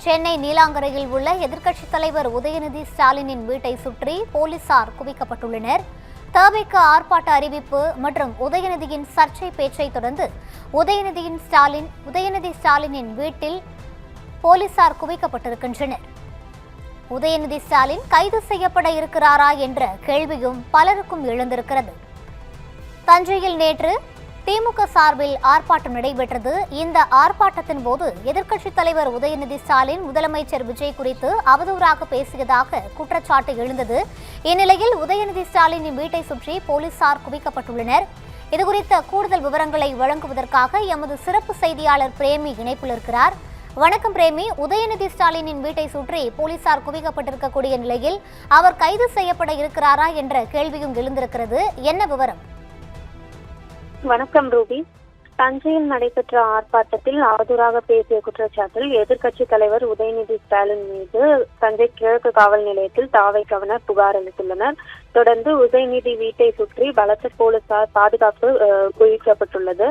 சென்னை நீலாங்கரையில் உள்ள எதிர்க்கட்சித் தலைவர் உதயநிதி ஸ்டாலினின் வீட்டை சுற்றி போலீசார் குவிக்கப்பட்டுள்ளனர். தவிக ஆர்ப்பாட்ட அறிவிப்பு மற்றும் உதயநிதியின் சர்ச்சை பேச்சை தொடர்ந்து உதயநிதி ஸ்டாலினின் வீட்டில் போலீசார் குவிக்கப்பட்டிருக்கின்றனர். உதயநிதி ஸ்டாலின் கைது செய்யப்பட இருக்கிறாரா என்ற கேள்வியும் பலருக்கும் எழுந்திருக்கிறது. தஞ்சையில் நேற்று திமுக சார்பில் ஆர்ப்பாட்டம் நடைபெற்றது. இந்த ஆர்ப்பாட்டத்தின் போது எதிர்க்கட்சித் தலைவர் உதயநிதி ஸ்டாலின் முதலமைச்சர் விஜய் குறித்து அவதூறாக பேசியதாக குற்றச்சாட்டு எழுந்தது. இந்நிலையில் உதயநிதி ஸ்டாலினின் வீட்டை சுற்றி போலீசார் குவிக்கப்பட்டுள்ளனர். இதுகுறித்த கூடுதல் விவரங்களை வழங்குவதற்காக எமது சிறப்பு செய்தியாளர் பிரேமி இணைப்பில் இருக்கிறார். வணக்கம் பிரேமி. உதயநிதி ஸ்டாலினின் வீட்டை சுற்றி போலீசார் குவிக்கப்பட்டிருக்கக்கூடிய நிலையில் அவர் கைது செய்யப்பட இருக்கிறாரா என்ற கேள்வியும் எழுந்திருக்கிறது. என்ன விவரம்? வணக்கம் ரூபி. தஞ்சையில் நடைபெற்ற ஆர்ப்பாட்டத்தில் அவதூறாக பேசிய குற்றச்சாட்டில் எதிர்க்கட்சி தலைவர் உதயநிதி ஸ்டாலின் மீது தஞ்சை கிழக்கு காவல் நிலையத்தில் தவிகவினர் புகார் அளித்துள்ளனர். தொடர்ந்து உதயநிதி வீட்டை சுற்றி பலத்த போலீசார் பாதுகாப்பு குவிக்கப்பட்டுள்ளது.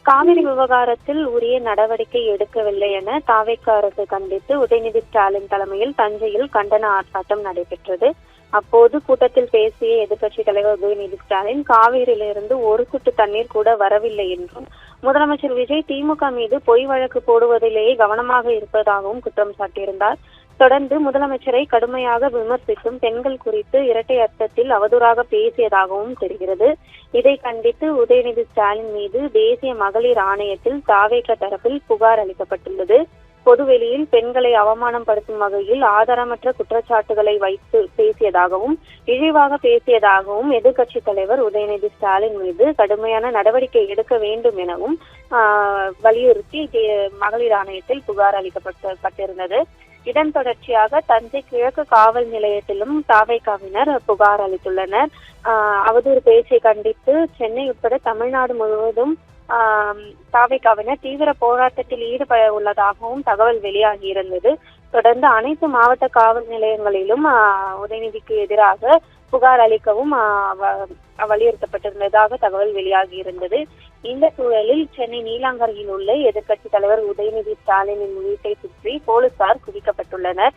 காவிரி விவகாரத்தில் உரிய நடவடிக்கை எடுக்கவில்லை என தவிக அரசு கண்டித்து உதயநிதி ஸ்டாலின் தலைமையில் தஞ்சையில் கண்டன ஆர்ப்பாட்டம் நடைபெற்றது. அப்போது கூட்டத்தில் பேசிய எதிர்க்கட்சி தலைவர் உதயநிதி ஸ்டாலின் காவிரியிலிருந்து ஒரு சொட்டு தண்ணீர் கூட வரவில்லை என்றும் முதலமைச்சர் விஜய் திமுக மீது பொய் வழக்கு போடுவதிலேயே கவனமாக இருப்பதாகவும் குற்றம் சாட்டியிருந்தார். தொடர்ந்து முதலமைச்சரை கடுமையாக விமர்சித்தும் பெண்கள் குறித்து இரட்டை அர்த்தத்தில் அவதூறாக பேசியதாகவும் தெரிகிறது. இதை கண்டித்து உதயநிதி ஸ்டாலின் மீது தேசிய மகளிர் ஆணையத்தில் தவிக தரப்பில் புகார் அளிக்கப்பட்டுள்ளது. பொதுவெளியில் பெண்களை அவமானப்படுத்தும் வகையில் ஆதாரமற்ற குற்றச்சாட்டுகளை வைத்து பேசியதாகவும் இழிவாக பேசியதாகவும் எதிர்க்கட்சி தலைவர் உதயநிதி ஸ்டாலின் மீது கடுமையான நடவடிக்கை எடுக்க வேண்டும் எனவும் வலியுறுத்தி மகளிர் ஆணையத்தில் புகார் அளிக்கப்பட்டிருந்தது. இதன் தொடர்ச்சியாக தஞ்சை கிழக்கு காவல் நிலையத்திலும் தவிகவினர் புகார் அளித்துள்ளனர். அவதூறு பேச்சை கண்டித்து சென்னை உட்பட தமிழ்நாடு முழுவதும் தவிகவினர் தீவிர போராட்டத்தில் ஈடுபட உள்ளதாகவும் தகவல் வெளியாகி இருந்தது. தொடர்ந்து அனைத்து மாவட்ட காவல் நிலையங்களிலும் உதயநிதிக்கு எதிராக புகார் அளிக்கவும் வலியுறுத்தப்பட்டிருந்ததாக தகவல் வெளியாகி இருந்தது. இந்த சூழலில் சென்னை நீலாங்கரையில் உள்ள எதிர்க்கட்சி தலைவர் உதயநிதி ஸ்டாலினின் வீட்டை சுற்றி போலீசார் குவிக்கப்பட்டுள்ளனர்.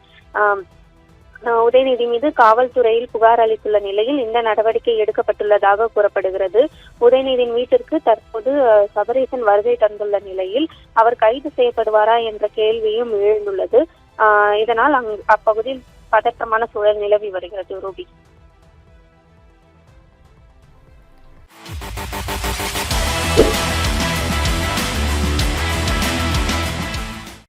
உதயநிதி மீது காவல்துறையில் புகார் அளித்துள்ள நிலையில் இந்த நடவடிக்கை எடுக்கப்பட்டுள்ளதாக கூறப்படுகிறது. உதயநிதியின் வீட்டிற்கு தற்போது சபரீசன் வருகை தந்துள்ள நிலையில் அவர் கைது செய்யப்படுவாரா என்ற கேள்வியும் எழுந்துள்ளது. இதனால் அப்பகுதியில் பதற்றமான சூழல் நிலவி வருகிறது. ரூபி.